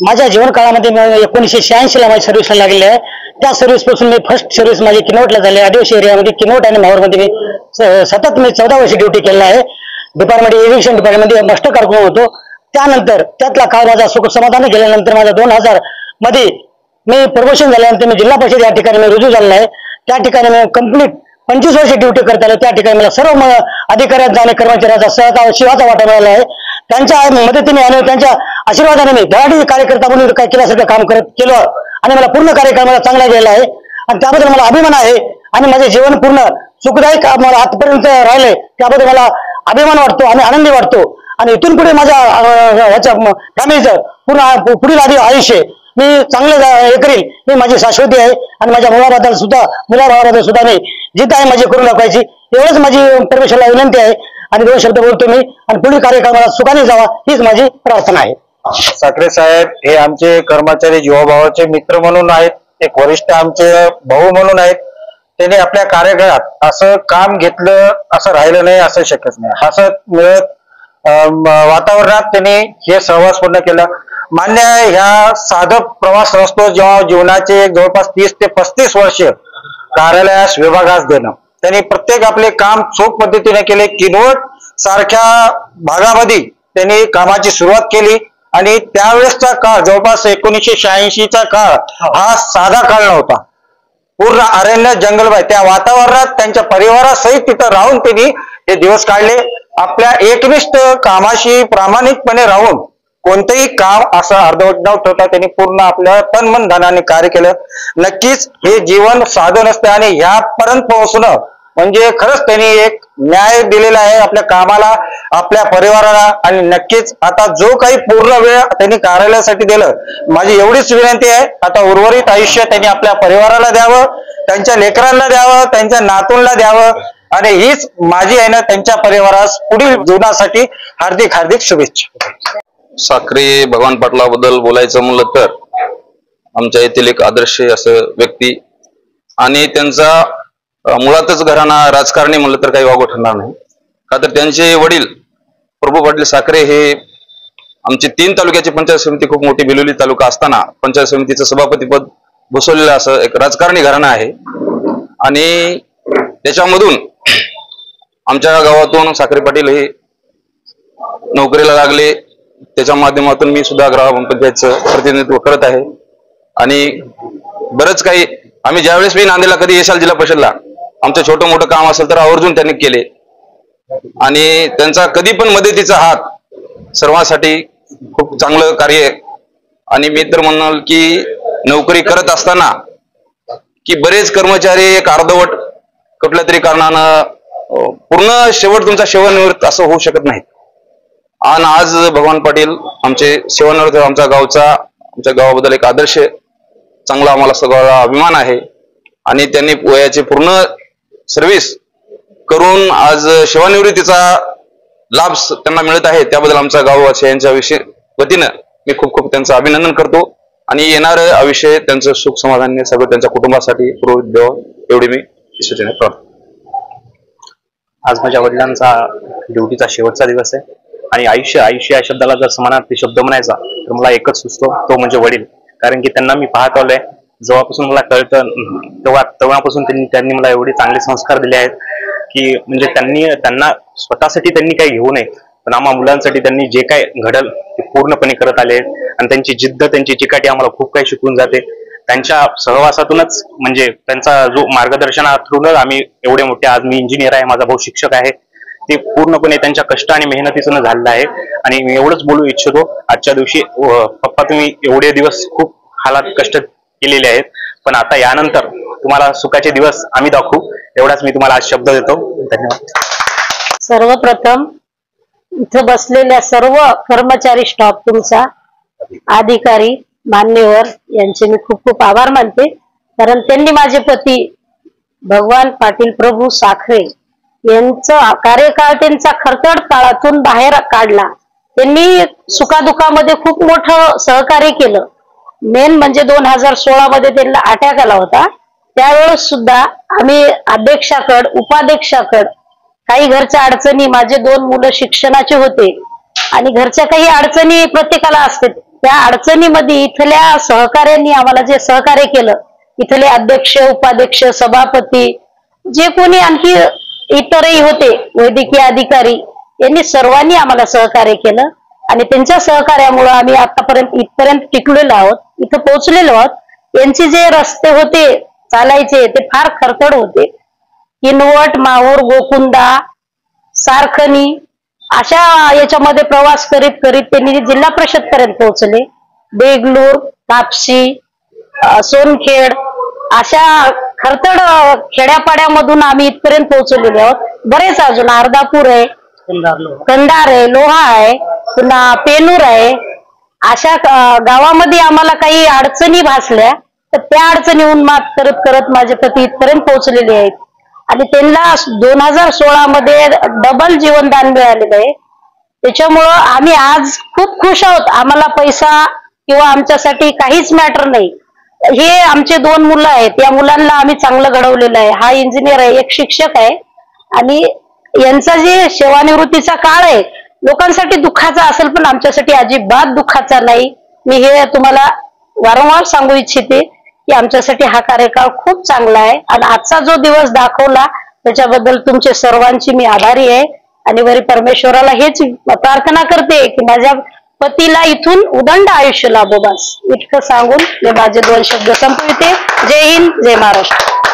माझ्या जीवन काळामध्ये 1986 ला माझी सर्व्हिसला लागलेली आहे। त्या सर्व्हिस पासून मी फर्स्ट सर्व्हिस माझी किनवटला झाली, आदिवासी एरियामध्ये किनवट आणि माहूरमध्ये मी सतत 14 वर्ष ड्युटी केलेला आहे। डिपार्टमेंट इरिगेशन डिपार्टमेंटमध्ये मास्टर कारकून होतो। त्यानंतर त्यातला काळ माझा सुख समाधान गेल्यानंतर माझा 2000 मध्ये मी प्रमोशन झाल्यानंतर मी जिल्हा परिषद या ठिकाणी मी रुजू झालेला आहे। त्या ठिकाणी मी कंप्लीट 25 वर्ष ड्युटी करत आलो। त्या ठिकाणी मला सर्व अधिकाऱ्यांचा आणि कर्मचाऱ्यांचा सहकार शिवाचा वाटा मिळाला आहे। त्यांच्या मदतीने आणि त्यांच्या आशीर्वादाने मी धडाडी कार्यकर्ता म्हणून काय केल्यासारखं काम केलं आणि मला पूर्ण कार्यक्रम मला चांगला गेला आहे आणि त्याबद्दल मला अभिमान आहे। आणि माझे जीवन पूर्ण सुखदायक मला आजपर्यंत राहिले, त्याबद्दल मला अभिमान वाटतो आणि आनंदी वाटतो। आणि इथून पुढे माझ्या फॅमिलीचं पुढील आयुष्य मी चांगलं हे करील ही माझी शाश्वती आहे। आणि माझ्या मुलाबद्दल सुद्धा मी जिद्द आहे माझी करून दाखवायची, एवढंच माझी परमेश्वरला विनंती आहे। आणि 2 शब्द बोलतो मी आणि पुढील कार्यक्रमाला सुखाने जावा हीच माझी प्रार्थना आहे। साखरे साहेब हे आमचे कर्मचारी जीवाभावाचे मित्र म्हणून आहेत, एक वरिष्ठ आमचे भाऊ म्हणून आहेत। त्यांनी आपल्या कार्यकाळात असं काम घेतलं असं राहिलं नाही असं शक्यच नाही। हसत मिळत वातावरणात त्यांनी हे सहवास पूर्ण केलं। मान्य आहे ह्या साधं प्रवास नसतो, जेव्हा जीवनाचे जवळपास 30 ते 35 वर्ष कार्यालयास विभागास देणं, त्यांनी प्रत्येक आपले काम चोख पद्धतीने केले। किनवट सारख्या भागामध्ये त्यांनी कामाची सुरुवात केली आणि त्यावेळेसचा काळ जवळपास 1986चा काळ हा साधा काळ नव्हता। पूर्ण अरण्य जंगलबाई त्या वातावरणात त्यांच्या परिवारासहित तिथं राहून त्यांनी हे दिवस काढले। आपल्या एकनिष्ठ कामाशी प्रामाणिकपणे राहून कोणतेही काम असं अर्धवट न ठेवता त्यांनी पूर्ण आपल्या तन मन धनाने कार्य केलं। नक्कीच हे जीवन साधं नसतं आणि ह्यापर्यंत पोहोचणं म्हणजे खरंच त्यांनी एक न्याय दिलेला आहे आपल्या कामाला, आपल्या परिवाराला। आणि नक्कीच आता जो काही पूर्ण वेळ त्यांनी कार्यालयासाठी दिलं, माझी एवढीच विनंती आहे आता उर्वरित आयुष्य त्यांनी आपल्या परिवाराला द्यावं, त्यांच्या लेकरांना द्यावं, त्यांच्या नातूंना द्यावं आणि हीच माझी आहे ना त्यांच्या परिवारास पुढील जीवनासाठी हार्दिक हार्दिक शुभेच्छा। साखरे भगवान पाटलाबद्दल बोलायचं म्हणलं तर आमच्या येथील एक आदर्श असं व्यक्ती आणि त्यांचा मुळातच घराणा राजकारणी म्हणलं तर काही वागू ठरणार नाही। का तर त्यांचे वडील प्रभू पाटील साखरे हे आमची 3 तालुक्याची पंचायत समिती खूप मोठी बिलोली तालुका असताना पंचायत समितीचं सभापतीपद भूषवलेलं असं एक राजकारणी घराणा आहे। आणि त्याच्यामधून आमच्या गावातून साखरे पाटील हे नोकरीला लागले, त्याच्या माध्यमातून मी सुद्धा ग्रामपंचायतचं प्रतिनिधित्व करत आहे। आणि बरंच काही आम्ही ज्यावेळेस मी नांदेडला कधी येशाल जिल्हा परिषदला आमचं छोटं मोठं काम असेल तर आवर्जून त्यांनी केले आणि त्यांचा कधी पण मदतीचा हात सर्वांसाठी खूप चांगलं कार्य। आणि मी तर म्हणाल की नोकरी करत असताना की बरेच कर्मचारी एक अर्धवट कुठल्या तरी कारणानं पूर्ण शेवट तुमचा सेवानिवृत्त असं होऊ शकत नाही। आणि आज भगवान पाटील आमचे सेवानिवृत्त आमच्या गावाबद्दल एक आदर्श चांगला आम्हाला सगळ्याला अभिमान आहे। आणि त्यांनी वयाची पूर्ण सर्व्हिस करून आज सेवानिवृत्तीचा लाभ त्यांना मिळत आहे, त्याबद्दल आमच्या गाववासियांच्या वतीनं मी खूप खूप त्यांचं अभिनंदन करतो। आणि येणारं आयुष्य त्यांचं सुख समाधानाने सगळं त्यांच्या कुटुंबासाठी पुरोहित द्यावं एवढी मी ईश्वराने प्रार्थना। आज माझ्या वडिलांचा ड्युटीचा शेवटचा दिवस आहे आणि आयुष्य या शब्दाला जर समानार्थी शब्द म्हणायचा तर मला एकच सुचतो, तो म्हणजे वडील। कारण की त्यांना मी पाहत आलोय जेव्हापासून मला कळतं तेव्हापासून त्यांनी मला एवढे चांगले संस्कार दिले आहेत की म्हणजे त्यांना स्वतःसाठी त्यांनी काही घेऊ नये, पण आम्हा मुलांसाठी त्यांनी जे काय घडल ते पूर्णपणे करत आले आहेत। आणि त्यांची जिद्द, त्यांची चिकाटी आम्हाला खूप काही शिकवून जाते। त्यांच्या सहवासातूनच म्हणजे त्यांचा जो मार्गदर्शनातूनच आम्ही एवढे मोठे, आज मी इंजिनियर आहे, माझा भाऊ शिक्षक आहे, ते पूर्णपणे त्यांच्या कष्ट आणि मेहनतीचं झालेलं आहे। आणि मी एवढंच बोलू इच्छितो, आजच्या दिवशी पप्पा तुम्ही एवढे दिवस खूप हालात कष्ट केलेले आहेत, पण आता यानंतर तुम्हाला सुखाचे दिवस आम्ही दाखवू, एवढाच मी तुम्हाला आज शब्द देतो। धन्यवाद। सर्वप्रथम इथं बसलेल्या सर्व कर्मचारी स्टाफ, तुमचा अधिकारी मान्यवर यांचे मी खूप खूप आभार मानते, कारण त्यांनी माझे पती भगवान पाटील प्रभू साखरे यांचा कार्यकाळ त्यांचा खरकट काळातून बाहेर काढला। त्यांनी सुखादुखामध्ये खूप मोठं सहकार्य केलं। मेन म्हणजे 2016 मध्ये त्यांना अटॅक आला होता, त्यावेळेस सुद्धा आम्ही अध्यक्षाकड, उपाध्यक्षाकड काही घरच्या अडचणी, माझे 2 मुलं शिक्षणाचे होते आणि घरच्या काही अडचणी प्रत्येकाला असते, त्या अडचणीमध्ये इथल्या सहकार्यांनी आम्हाला जे सहकार्य केलं, इथले अध्यक्ष, उपाध्यक्ष, सभापती, जे कोणी आणखी इतरही होते, वैद्यकीय अधिकारी, यांनी सर्वांनी आम्हाला सहकार्य केलं आणि त्यांच्या सहकार्यामुळे आम्ही आतापर्यंत इथपर्यंत टिकलेलो आहोत, इथं पोहोचलेलो आहोत। यांचे जे रस्ते होते चालायचे ते फार खडतर होते। किनवट, माहूर, गोकुंदा, सारखनी अशा याच्यामध्ये प्रवास करीत करीत त्यांनी जिल्हा परिषद पर्यंत पोहोचले। देगलूर, कापशी, सोनखेड अशा खरतड खेड्यापाड्यामधून आम्ही इथपर्यंत पोहोचलेले आहोत। बरेच अजून अर्धापूर आहे, कंधार आहे, लोहा आहे, पुन्हा पेनूर आहे, अशा गावामध्ये आम्हाला काही अडचणी भासल्या तर त्या अडचणीहून मात करत करत माझे पती इथपर्यंत पोहोचलेले आहेत आणि त्यांना 2016 मध्ये डबल जीवनदान मिळालेलं आहे। त्याच्यामुळं आम्ही आज खूप खुश आहोत। आम्हाला पैसा किंवा आमच्यासाठी काहीच मॅटर नाही। हे आमचे 2 मुलं आहेत, या मुलांना आम्ही चांगलं घडवलेलं आहे। हा इंजिनियर आहे, एक शिक्षक आहे आणि यांचा जे सेवानिवृत्तीचा काळ आहे लोकांसाठी दुःखाचा असेल पण आमच्यासाठी अजिबात दुःखाचा नाही। मी हे तुम्हाला वारंवार सांगू इच्छिते की आमच्यासाठी हा कार्यकाळ खूप चांगला आहे आणि आजचा जो दिवस दाखवला त्याच्याबद्दल तुमचे सर्वांची मी आभारी आहे आणि वरी परमेश्वराला हेच प्रार्थना करते की माझ्या पतीला इथून उदंड आयुष्य लाभो। बस इतकं सांगून मी माझे 2 शब्द संपविते। जय हिंद, जय महाराष्ट्र।